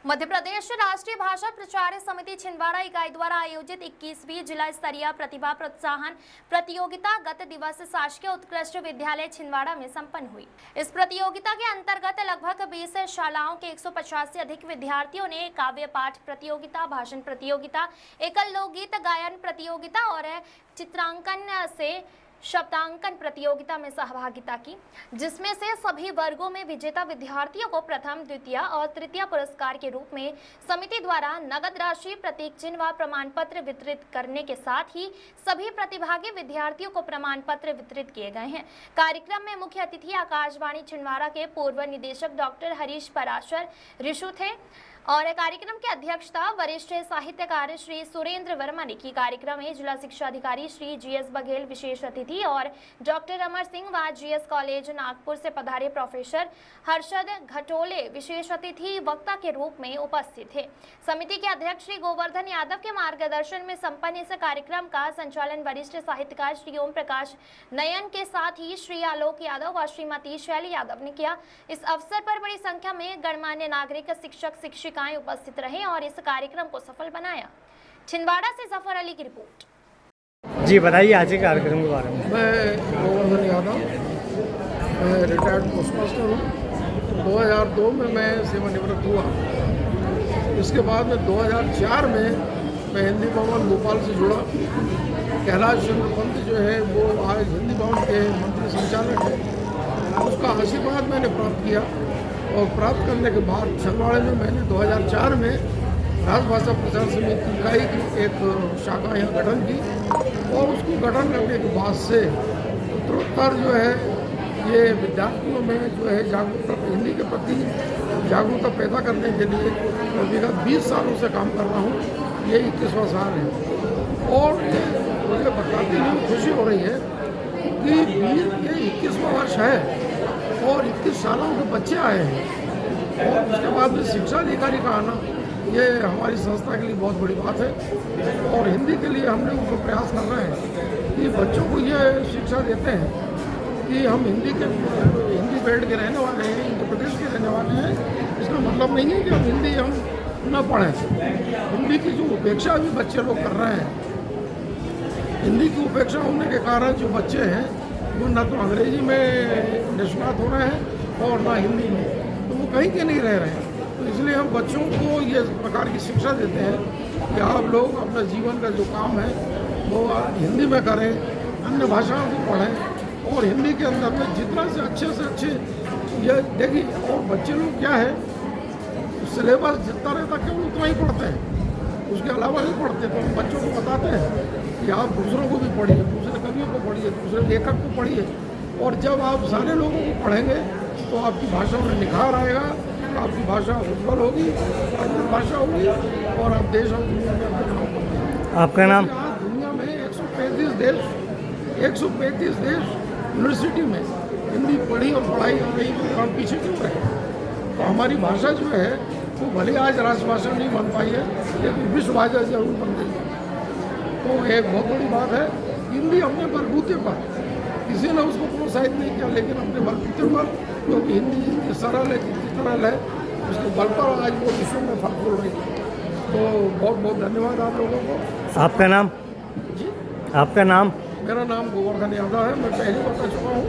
मध्य प्रदेश राष्ट्रीय भाषा प्रचार समिति छिंदवाड़ा इकाई द्वारा आयोजित 21वीं जिला स्तरीय प्रतिभा प्रोत्साहन प्रतियोगिता गत दिवस शासकीय उत्कृष्ट विद्यालय छिंदवाड़ा में संपन्न हुई। इस प्रतियोगिता के अंतर्गत लगभग 20 शालाओं के 150 से अधिक विद्यार्थियों ने काव्य पाठ प्रतियोगिता, भाषण प्रतियोगिता, एकल लोकगीत गायन प्रतियोगिता और चित्रांकन से शब्दांकन प्रतियोगिता में सहभागिता की, जिसमें से सभी वर्गों में विजेता विद्यार्थियों को प्रथम, द्वितीय और तृतीय पुरस्कार के रूप में समिति द्वारा नगद राशि, प्रतीक चिन्ह व प्रमाण पत्र वितरित करने के साथ ही सभी प्रतिभागी विद्यार्थियों को प्रमाण पत्र वितरित किए गए हैं। कार्यक्रम में मुख्य अतिथि आकाशवाणी छिंदवाड़ा के पूर्व निदेशक डॉक्टर हरीश पराशर ऋषु थे और कार्यक्रम की अध्यक्षता वरिष्ठ साहित्यकार श्री सुरेंद्र वर्मा ने की। कार्यक्रम में जिला शिक्षा अधिकारी श्री जीएस बघेल विशेष अतिथि और डॉक्टर अमर सिंह व जीएस कॉलेज नागपुर से पधारे प्रोफेसर हर्षद घटोले विशेष अतिथि वक्ता के रूप में उपस्थित थे। समिति के अध्यक्ष श्री गोवर्धन यादव के मार्गदर्शन में संपन्न इस कार्यक्रम का संचालन वरिष्ठ साहित्यकार श्री ओम प्रकाश नयन के साथ ही श्री आलोक यादव व श्रीमती शैली यादव ने किया। इस अवसर पर बड़ी संख्या में गणमान्य नागरिक, शिक्षक, शिक्षिकाएं उपस्थित रहे और इस कार्यक्रम को सफल बनाया। छिंदवाड़ा से जफर अली की रिपोर्ट। जी बताइए आज के कार्यक्रम के बारे में। मैं गोवर्धन यादव, मैं रिटायर्ड पोस्ट मास्टर हूँ। 2002 में मैं सेवानिवृत्त हुआ। इसके बाद में 2004 में मैं हिंदी भवन भोपाल से जुड़ा। कैलाश चंद्र पंत जो है वो आज हिंदी भवन के मंत्री संचालक हैं। उसका आशीर्वाद मैंने प्राप्त किया और प्राप्त करने के बाद छिंदवाड़ा में मैंने 2004 में राजभाषा प्रचार समिति इकाई की एक शाखा यहाँ गठन की और उसको गठन करने के बाद से उत्तरोत्तर जो है ये विद्यार्थियों में जो है जागरूकता, हिंदी के प्रति जागरूकता पैदा करने के लिए मैं विगत 20 सालों से काम कर रहा हूँ। ये 21वां साल है और मुझे बताते हुए खुशी हो रही है कि ये 21वां वर्ष है और 21 सालों के बच्चे आए हैं और उसके बाद में शिक्षा अधिकारी का आना ये हमारी संस्था के लिए बहुत बड़ी बात है। और हिंदी के लिए हमने उनको प्रयास कर रहे हैं कि बच्चों को ये शिक्षा देते हैं कि हम हिंदी बेल्ट के रहने वाले हैं, उत्तर प्रदेश के रहने वाले हैं। इसका मतलब नहीं है कि हम हिंदी न पढ़ें। हिंदी की जो उपेक्षा भी बच्चे लोग कर रहे हैं, हिंदी की उपेक्षा होने के कारण जो बच्चे हैं वो न तो अंग्रेजी में निष्णात हो रहे हैं और ना हिंदी में, तो वो कहीं के नहीं रह रहे हैं। तो इसलिए हम बच्चों को ये प्रकार की शिक्षा देते हैं कि आप लोग अपना जीवन का जो काम है वो हिंदी में करें, अन्य भाषाओं को पढ़ें और हिंदी के अंदर में जितना से अच्छे ये देखिए। और बच्चे लोग क्या है, सिलेबस जितना रहता केवल उतना ही पढ़ते हैं, उसके अलावा नहीं पढ़ते। तो हम बच्चों को बताते हैं कि आप दूसरों को भी पढ़िए, दूसरे कवियों को पढ़िए, दूसरे लेखक को पढ़िए और जब आप सारे लोगों को पढ़ेंगे तो आपकी भाषा में निखार आएगा, आपकी भाषा उज्ज्वल होगी, अद्भुत भाषा होगी और आप देश और दुनिया में अपने नाम करेंगे। आपका नाम? दुनिया में 135 देश यूनिवर्सिटी में हिंदी पढ़ी और पढ़ाई हो रही है, हम पीछे क्यों रहे? तो हमारी भाषा जो है वो भले आज राष्ट्रभाषा नहीं बन पाई है लेकिन विश्व भाषा जरूर बन गई है। तो एक बहुत बड़ी बात है। हिंदी अपने बलबूते पर, किसी ने उसको प्रोत्साहित नहीं किया, लेकिन अपने बलबूते पर, क्योंकि हिंदी जितनी सरल है, जितनी सरल है, उसके बल पर आज वो विश्व में फल फूल रही है। तो बहुत बहुत धन्यवाद आप लोगों को। आपका नाम? जी, आपका नाम? मेरा नाम गोवर्धन यादव है। मैं पहले बता चुका हूँ